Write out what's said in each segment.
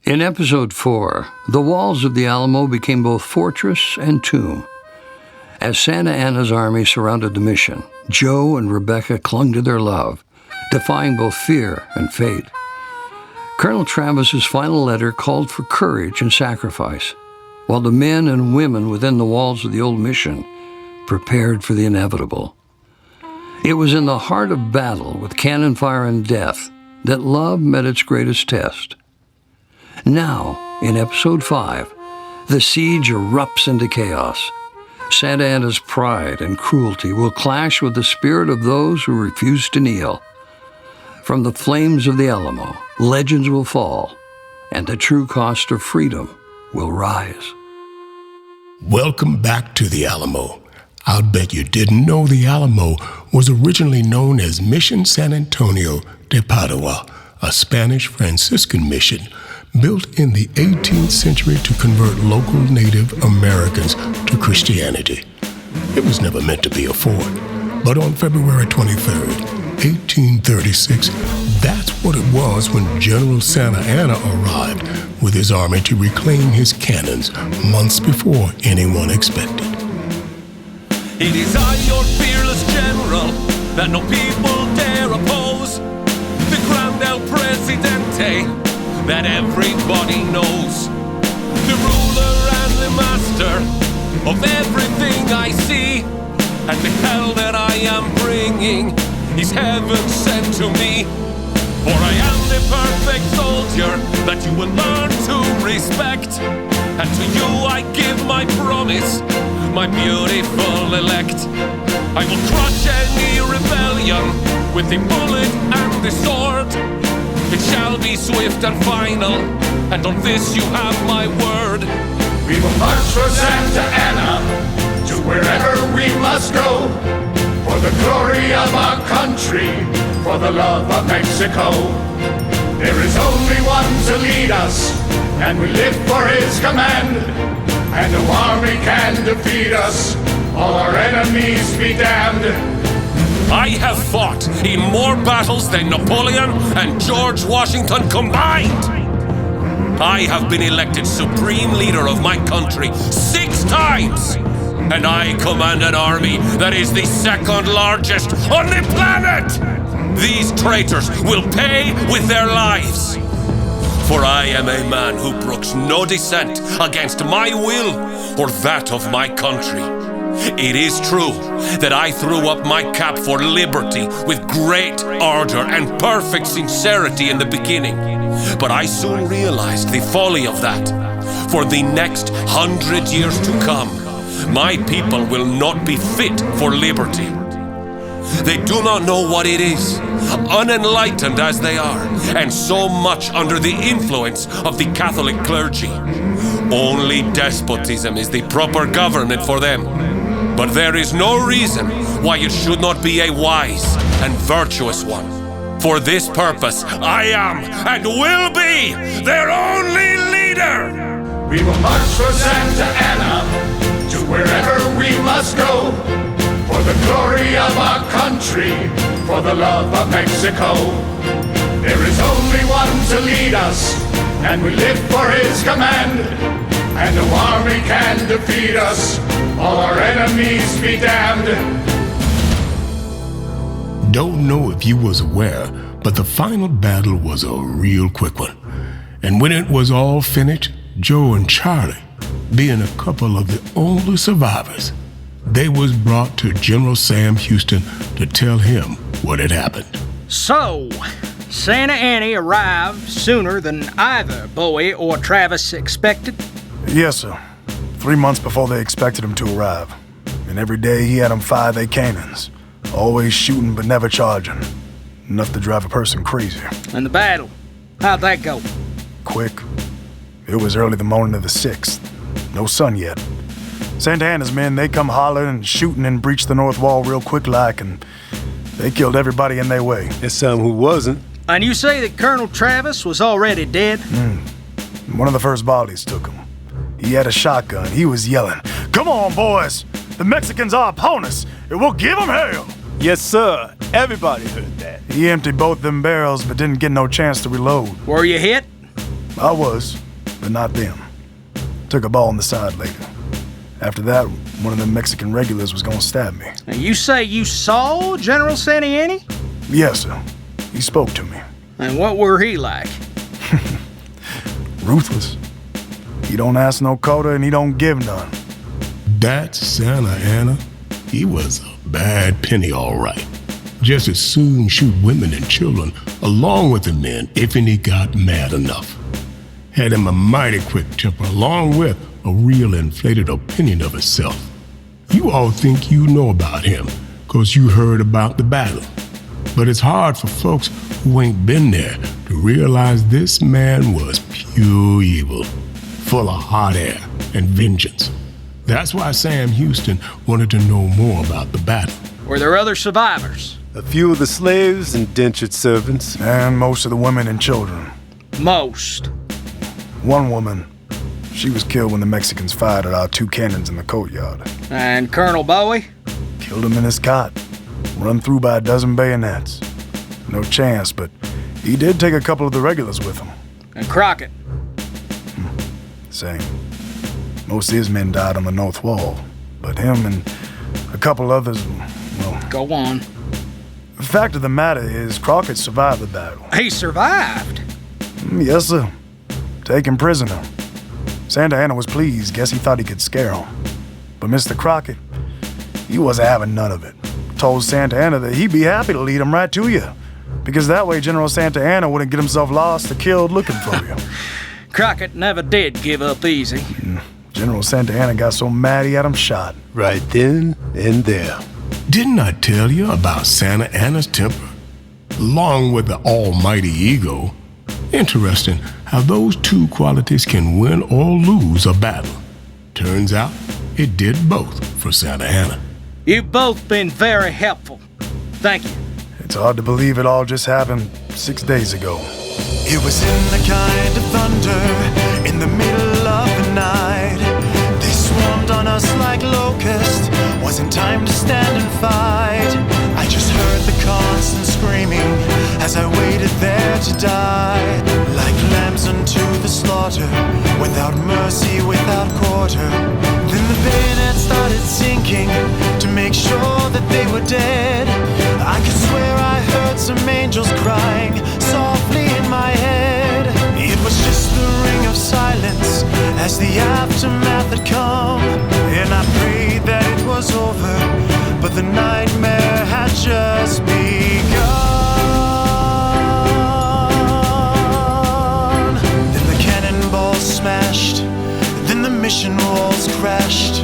In Episode 4, the walls of the Alamo became both fortress and tomb. As Santa Anna's army surrounded the mission, Joe and Rebecca clung to their love, defying both fear and fate. Colonel Travis's final letter called for courage and sacrifice, while the men and women within the walls of the old mission prepared for the inevitable. It was in the heart of battle with cannon fire and death that love met its greatest test. Now, in Episode 5, the siege erupts into chaos. Santa Anna's pride and cruelty will clash with the spirit of those who refuse to kneel. From the flames of the Alamo, legends will fall, and the true cost of freedom will rise. Welcome back to the Alamo. I'll bet you didn't know the Alamo was originally known as Mission San Antonio de Padua, a Spanish Franciscan mission built in the 18th century to convert local Native Americans to Christianity. It was never meant to be a fort, but on February 23rd, 1836, that's what it was when General Santa Anna arrived with his army to reclaim his cannons months before anyone expected. It is I, your fearless general, that no people dare oppose. The Grand El Presidente that everybody knows. The ruler and the master of everything I see. And the hell that I am bringing is heaven sent to me. For I am the perfect soldier that you will learn to respect. And to you I give my promise, my beautiful elect. I will crush any rebellion with the bullet and the sword. It shall be swift and final, and on this you have my word. We will march for Santa Anna, to wherever we must go, for the glory of our country, for the love of Mexico. There is only one to lead us, and we live for his command. And no army can defeat us, all our enemies be damned. I have fought in more battles than Napoleon and George Washington combined. I have been elected supreme leader of my country 6 times. And I command an army that is the second largest on the planet. These traitors will pay with their lives. For I am a man who brooks no dissent against my will or that of my country. It is true that I threw up my cap for liberty with great ardor and perfect sincerity in the beginning. But I soon realized the folly of that. For the next 100 years to come, my people will not be fit for liberty. They do not know what it is, unenlightened as they are, and so much under the influence of the Catholic clergy. Only despotism is the proper government for them. But there is no reason why it should not be a wise and virtuous one. For this purpose, I am and will be their only leader. We will march for Santa Anna, to wherever we must go, for the glory of our country, for the love of Mexico. There is only one to lead us, and we live for his command. And no army can defeat us, all our enemies be damned. Don't know if you was aware, but the final battle was a real quick one. And when it was all finished, Joe and Charlie, being a couple of the only survivors, they was brought to General Sam Houston to tell him what had happened. So, Santa Anna arrived sooner than either Bowie or Travis expected? Yes, sir. 3 months before they expected him to arrive. And every day he had them fire their cannons. Always shooting but never charging. Enough to drive a person crazy. And the battle, how'd that go? Quick. It was early the morning of the 6th. No sun yet. Santa Anna's men, they come hollering and shooting and breached the north wall real quick like, and they killed everybody in their way. And some who wasn't. And you say that Colonel Travis was already dead? One of the first volleys took him. He had a shotgun. He was yelling, "Come on, boys! The Mexicans are upon us, and we'll give them hell!" Yes, sir. Everybody heard that. He emptied both them barrels, but didn't get no chance to reload. Were you hit? I was, but not them. Took a ball on the side later. After that, one of the Mexican regulars was gonna stab me. Now, you say you saw General Santa Anna? Yes, sir. He spoke to me. And what were he like? Ruthless. He don't ask no quota and he don't give none. That's Santa Anna. He was a bad penny, all right. Just as soon shoot women and children along with the men if he got mad enough. Had him a mighty quick temper along with a real inflated opinion of himself. You all think you know about him because you heard about the battle. But it's hard for folks who ain't been there to realize this man was pure evil, full of hot air and vengeance. That's why Sam Houston wanted to know more about the battle. Were there other survivors? A few of the slaves, indentured servants. And most of the women and children. Most. One woman, she was killed when the Mexicans fired at our 2 cannons in the courtyard. And Colonel Bowie? Killed him in his cot. Run through by a dozen bayonets. No chance, but he did take a couple of the regulars with him. And Crockett? Same. Most of his men died on the north wall, but him and a couple others, well... Go on. The fact of the matter is, Crockett survived the battle. He survived? Yes, sir. Taken prisoner. Santa Anna was pleased, guess he thought he could scare him. But Mr. Crockett, he wasn't having none of it. Told Santa Anna that he'd be happy to lead him right to you, because that way General Santa Anna wouldn't get himself lost or killed looking for you. Crockett never did give up easy. General Santa Anna got so mad he had him shot. Right then and there. Didn't I tell you about Santa Anna's temper? Along with the almighty ego. Interesting how those 2 qualities can win or lose a battle. Turns out it did both for Santa Anna. You've both been very helpful. Thank you. It's hard to believe it all just happened 6 days ago. It was in the kind of thunder in the middle of the night. They swarmed on us like locusts. Wasn't time to stand and fight. I just heard the constant screaming as I waited there to die. Like lambs unto the slaughter, without mercy, without quarter. Then the bayonet started sinking to make sure that they were dead. I could swear I heard some angels crying softly in my head. It was just the ring of silence as the aftermath had come. And I prayed that it was over, but the nightmare had just begun. Then the cannonballs smashed, then the mission walls crashed.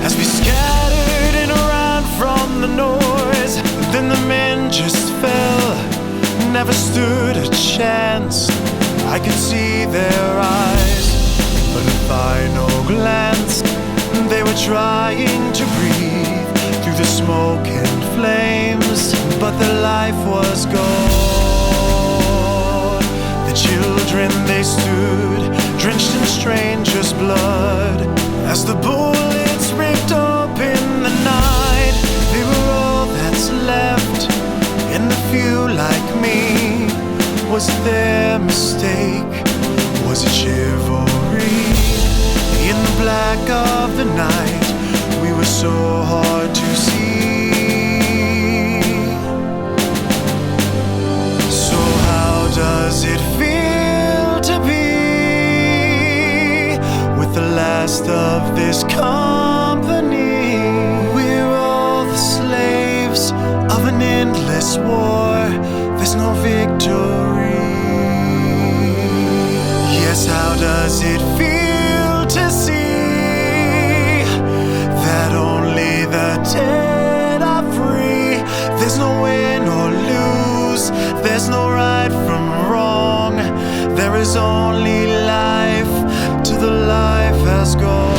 As we scattered and ran from the noise, then the men just fell, never stood a chance. I could see their eyes, but a final glance. They were trying to breathe through the smoke and flames, but their life was gone. The children, they stood, drenched in strangers' blood. As the bullets ripped open the night, they were all that's left. And the few like me, was it their mistake? Was it chivalry? In the black of the night, we were so hard to see. So how does it feel to be with the last of this company? We're all the slaves of an endless war. There's no victory. Yes, how does it feel to see that only the dead are free? There's no win or lose, there's no right from wrong. There is only life till the life has gone.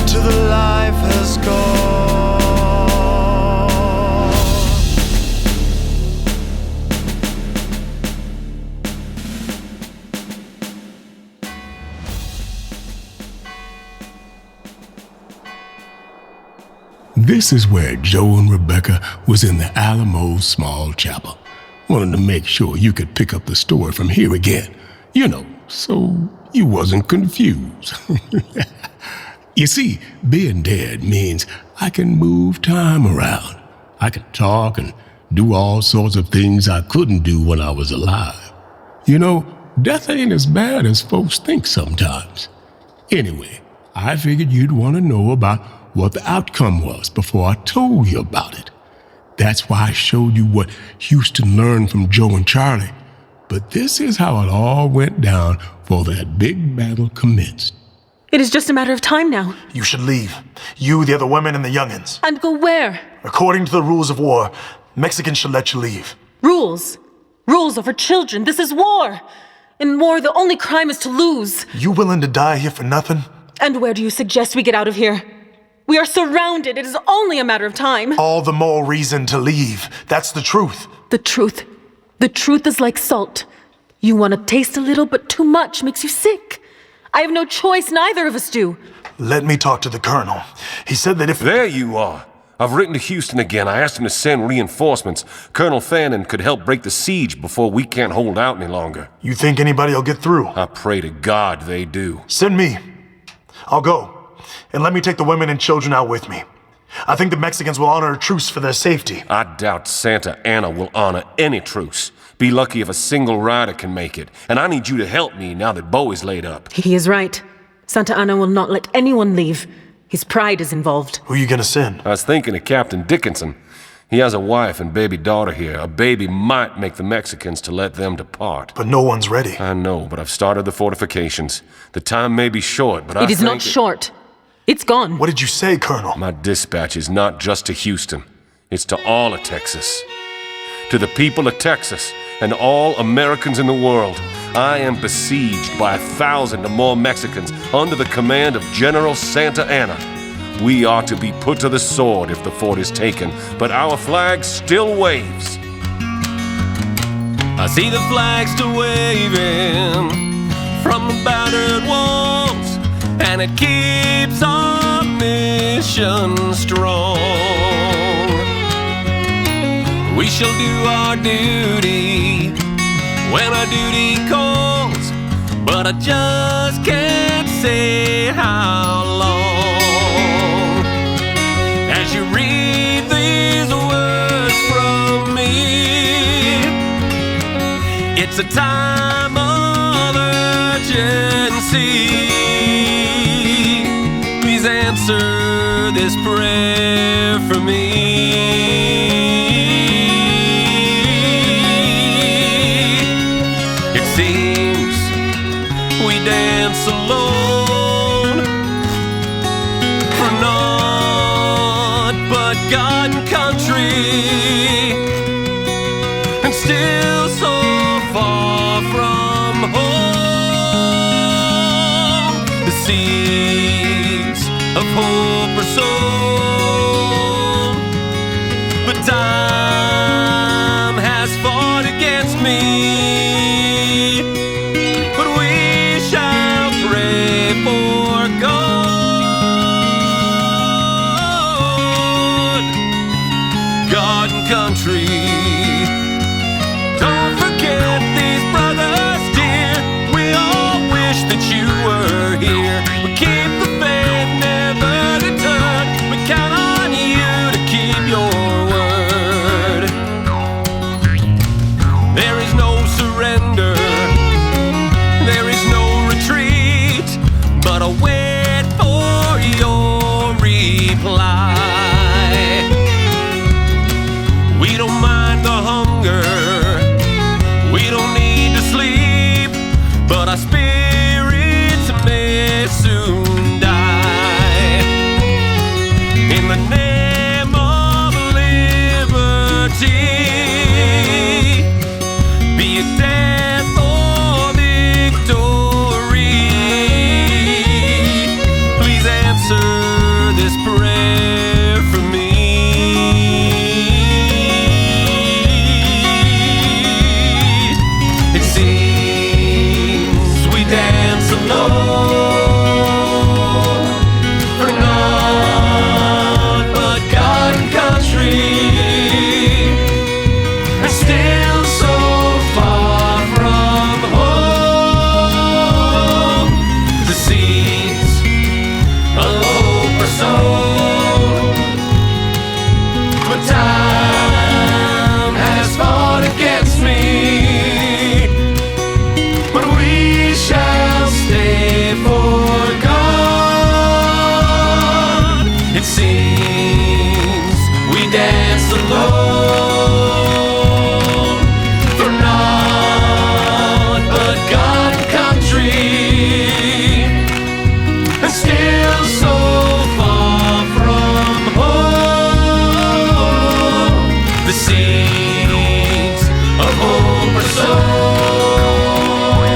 Till the life has gone. This is where Joe and Rebecca was in the Alamo small chapel, Wanted to make sure you could pick up the story from here again. So you wasn't confused. You see, being dead means I can move time around. I can talk and do all sorts of things I couldn't do when I was alive. Death ain't as bad as folks think sometimes. Anyway, I figured you'd want to know about what the outcome was before I told you about it. That's why I showed you what Houston learned from Joe and Charlie. But this is how it all went down before that big battle commenced. It is just a matter of time now. You should leave. You, the other women, and the youngins. And go where? According to the rules of war, Mexicans should let you leave. Rules? Rules over children. This is war. In war, the only crime is to lose. You willing to die here for nothing? And where do you suggest we get out of here? We are surrounded. It is only a matter of time. All the more reason to leave. That's the truth. The truth. The truth is like salt. You want to taste a little, but too much makes you sick. I have no choice, neither of us do. Let me talk to the colonel. He said that if... There you are. I've written to Houston again. I asked him to send reinforcements. Colonel Fannin could help break the siege before we can't hold out any longer. You think anybody will get through? I pray to God they do. Send me. I'll go. And let me take the women and children out with me. I think the Mexicans will honor a truce for their safety. I doubt Santa Anna will honor any truce. Be lucky if a single rider can make it. And I need you to help me now that Bo is laid up. He is right. Santa Anna will not let anyone leave. His pride is involved. Who are you gonna send? I was thinking of Captain Dickinson. He has a wife and baby daughter here. A baby might make the Mexicans to let them depart. But no one's ready. I know, but I've started the fortifications. The time may be short, but It is not short. It's gone. What did you say, Colonel? My dispatch is not just to Houston. It's to all of Texas. To the people of Texas and all Americans in the world. I am besieged by 1,000 or more Mexicans under the command of General Santa Anna. We are to be put to the sword if the fort is taken, but our flag still waves. I see the flag still waving from the battered walls, and it keeps our mission strong. We shall do our duty when our duty calls, but I just can't say how long. As you read these words from me, it's a time of urgency. Please answer this prayer for me. Dance alone for naught but God and country, and still so far from home. The seeds of hope are sown, but time has fought against me. Country. Don't forget these brothers dear. We all wish that you were here. We keep the faith, never to turn. We count on you to keep your word. There is no surrender. There is no retreat. But I'll wait for your reply. We don't mind the hunger, we don't need to sleep, but our spirits may soon die. In the name of liberty, be it death or victory, please answer this prayer for me. It seems we dance alone God and country, and still so far from home. The seeds of hope are sown,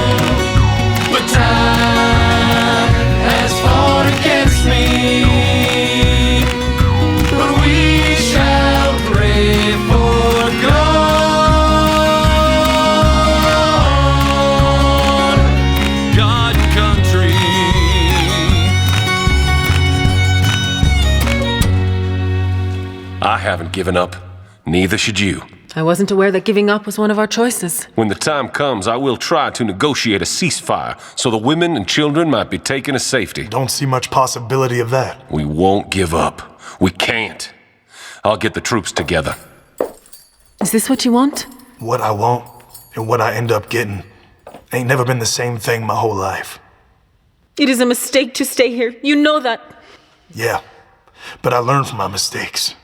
but time has fought against me. But we shall pray for God and country. I haven't given up. Neither should you. I wasn't aware that giving up was one of our choices. When the time comes, I will try to negotiate a ceasefire so the women and children might be taken to safety. Don't see much possibility of that. We won't give up. We can't. I'll get the troops together. Is this what you want? What I want and what I end up getting ain't never been the same thing my whole life. It is a mistake to stay here. You know that. Yeah, but I learned from my mistakes.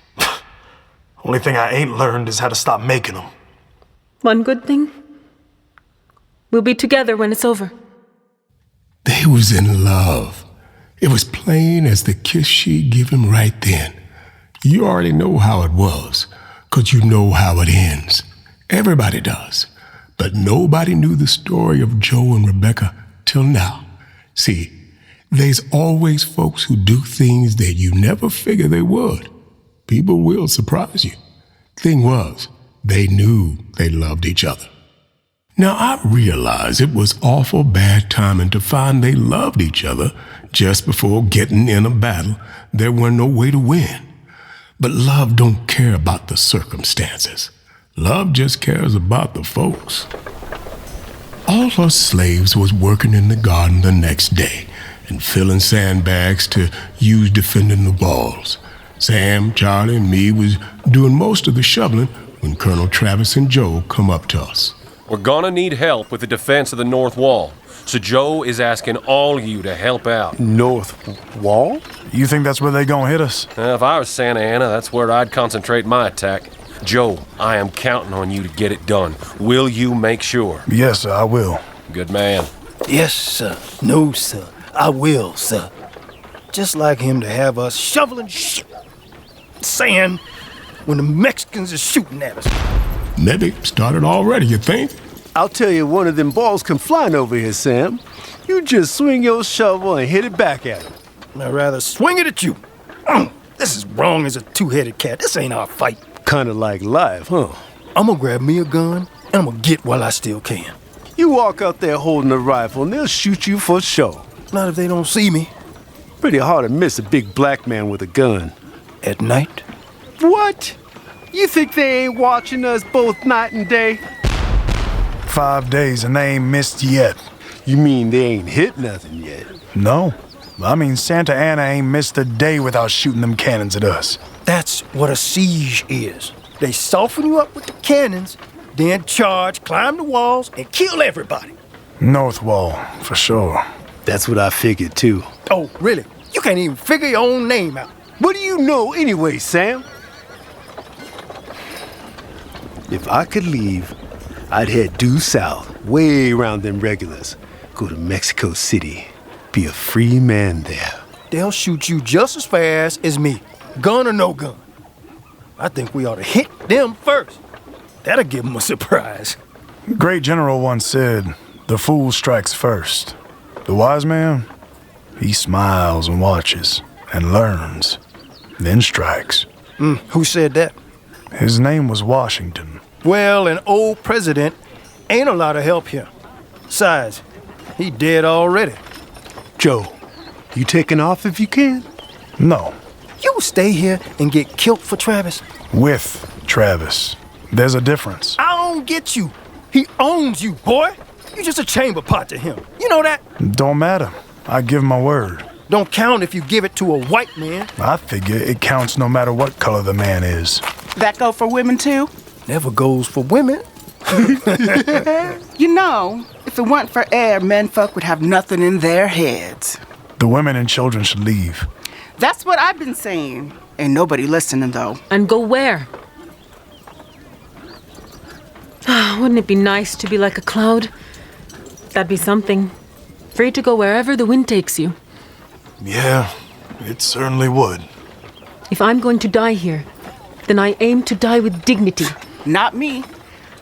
Only thing I ain't learned is how to stop making them. One good thing. We'll be together when it's over. They was in love. It was plain as the kiss she give him right then. You already know how it was, 'cause you know how it ends. Everybody does. But nobody knew the story of Joe and Rebecca till now. See, there's always folks who do things that you never figure they would. People will surprise you. Thing was, they knew they loved each other. Now, I realize it was awful bad timing to find they loved each other just before getting in a battle there were no way to win. But love don't care about the circumstances. Love just cares about the folks. All her slaves was working in the garden the next day and filling sandbags to use defending the walls. Sam, Charlie, and me was doing most of the shoveling when Colonel Travis and Joe come up to us. We're gonna need help with the defense of the North Wall, so Joe is asking all you to help out. North Wall? You think that's where they gonna hit us? If I was Santa Ana, that's where I'd concentrate my attack. Joe, I am counting on you to get it done. Will you make sure? Yes, sir, I will. Good man. Yes, sir. No, sir. I will, sir. Just like him to have us shoveling sand when the Mexicans are shooting at us. Maybe started already, you think? I'll tell you, one of them balls come flying over here, Sam. You just swing your shovel and hit it back at him. I'd rather swing it at you. This is wrong as a two-headed cat. This ain't our fight. Kinda like life, huh? I'm gonna grab me a gun, and I'm gonna get while I still can. You walk out there holding a rifle and they'll shoot you for sure. Not if they don't see me. Pretty hard to miss a big black man with a gun. At night? What? You think they ain't watching us both night and day? 5 days and they ain't missed yet. You mean they ain't hit nothing yet? No. I mean, Santa Ana ain't missed a day without shooting them cannons at us. That's what a siege is. They soften you up with the cannons, then charge, climb the walls, and kill everybody. North Wall, for sure. That's what I figured too. Oh, really? You can't even figure your own name out. What do you know anyway, Sam? If I could leave, I'd head due south, way around them regulars. Go to Mexico City. Be a free man there. They'll shoot you just as fast as me, gun or no gun. I think we ought to hit them first. That'll give them a surprise. Great general once said, the fool strikes first. The wise man, he smiles and watches and learns, then strikes. Who said that? His name was Washington. Well, an old president ain't a lot of help here. Besides, he dead already. Joe, you taking off if you can? No, You stay here and get killed for Travis? with Travis. There's a difference. I don't get you. He owns you, boy. You just a chamber pot to him. You know that? Don't matter. I give my word. Don't count if you give it to a white man. I figure it counts no matter what color the man is. That go for women too? Never goes for women. You know, if it weren't for air, men folk would have nothing in their heads. The women and children should leave. That's what I've been saying. Ain't nobody listening, though. And go where? Wouldn't it be nice to be like a cloud? That'd be something. Free to go wherever the wind takes you. Yeah, it certainly would. If I'm going to die here, then I aim to die with dignity. Not me.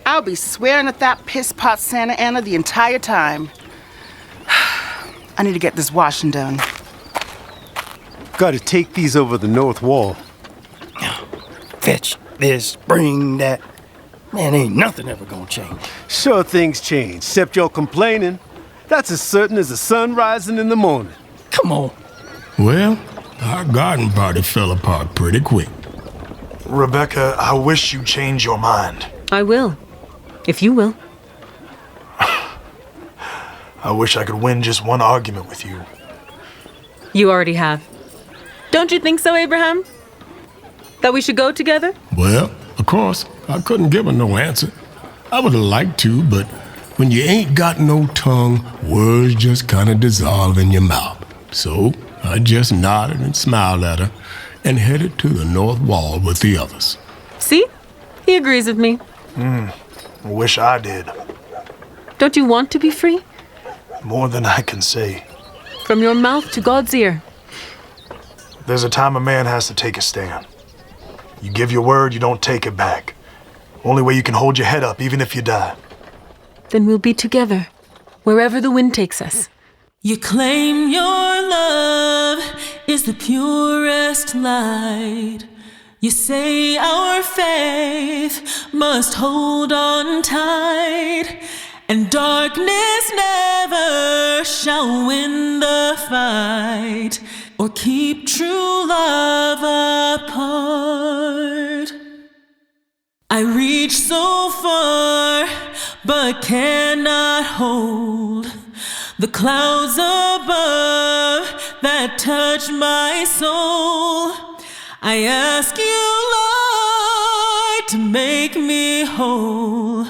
I'll be swearing at that piss-pot Santa Ana the entire time. I need to get this washing done. Gotta take these over the north wall. Fetch this, bring that. Man, ain't nothing ever gonna change. Sure things change, except you're complaining. That's as certain as the sun rising in the morning. Come on. Well, our garden party fell apart pretty quick. Rebecca, I wish you'd change your mind. I will. If you will. I wish I could win just one argument with you. You already have. Don't you think so, Abraham? That we should go together? Well, of course, I couldn't give her no answer. I would have liked to, but when you ain't got no tongue, words just kind of dissolve in your mouth. So I just nodded and smiled at her and headed to the north wall with the others. See? He agrees with me. I wish I did. Don't you want to be free? More than I can say. From your mouth to God's ear. There's a time a man has to take a stand. You give your word, you don't take it back. Only way you can hold your head up, even if you die. Then we'll be together, wherever the wind takes us. You claim your love is the purest light. You say our faith must hold on tight, and darkness never shall win the fight or keep true love apart. I reach so far, but cannot hold the clouds above that touch my soul. I ask you, Lord, to make me whole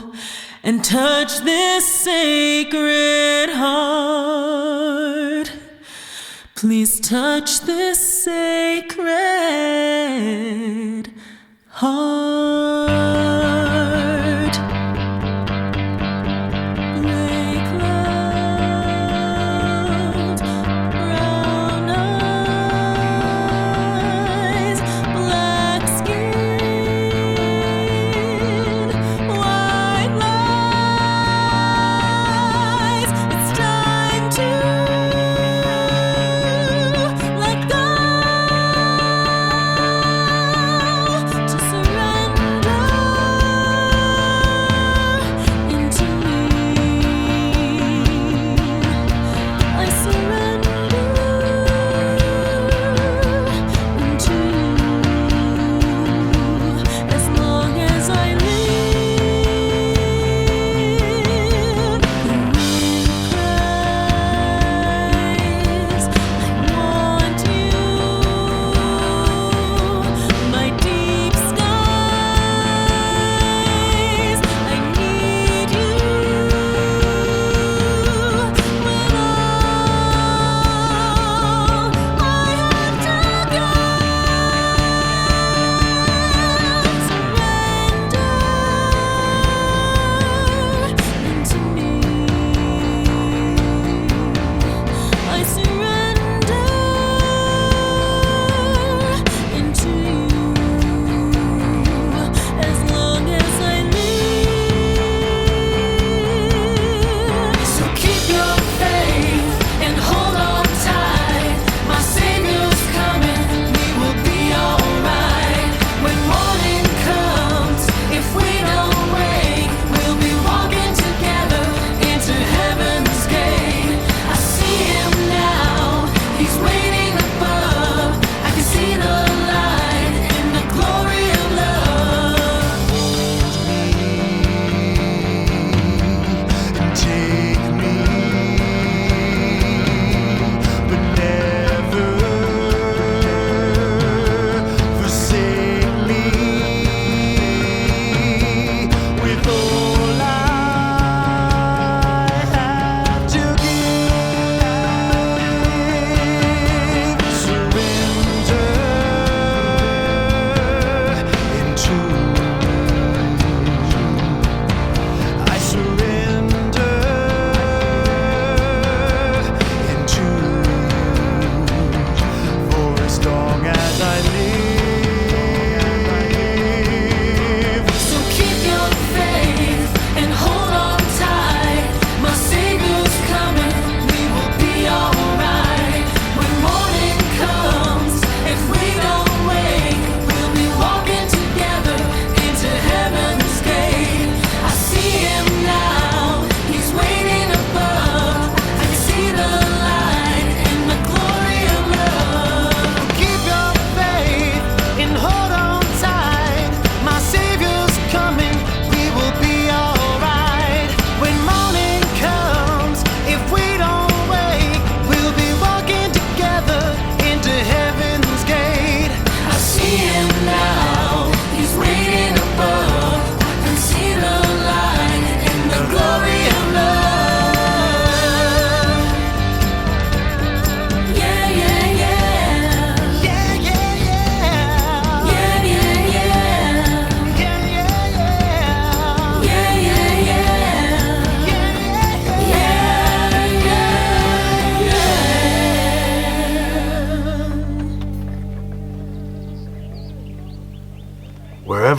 and touch this sacred heart. Please touch this sacred heart. Gray clouds, brown eyes, black skin, white lies. It's time to let go.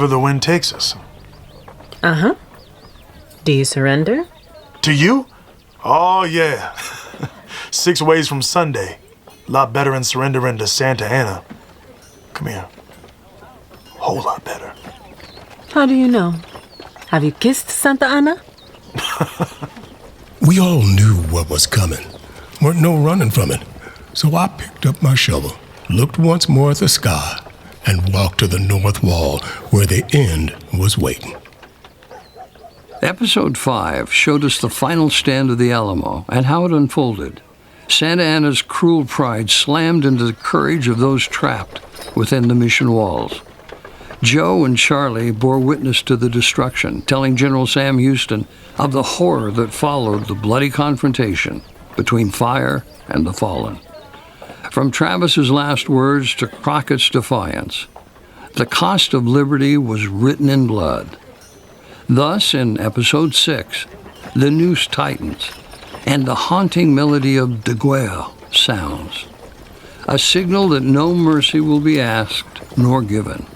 wherever the wind takes us. Uh-huh. Do you surrender? To you? Oh, yeah. 6 ways from Sunday. Lot better than surrendering to Santa Ana. Come here. Whole lot better. How do you know? Have you kissed Santa Ana? We all knew what was coming. Weren't no running from it. So I picked up my shovel, looked once more at the sky, and walked to the north wall where the end was waiting. Episode 5 showed us the final stand of the Alamo and how it unfolded. Santa Ana's cruel pride slammed into the courage of those trapped within the mission walls. Joe and Charlie bore witness to the destruction, telling General Sam Houston of the horror that followed the bloody confrontation between fire and the fallen. From Travis's last words to Crockett's defiance, the cost of liberty was written in blood. Thus, in Episode 6, the noose tightens, and the haunting melody of De Guerre sounds, a signal that no mercy will be asked nor given.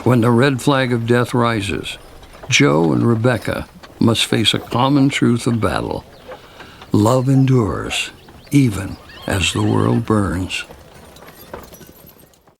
When the red flag of death rises, Joe and Rebecca must face a common truth of battle. Love endures, even as the world burns.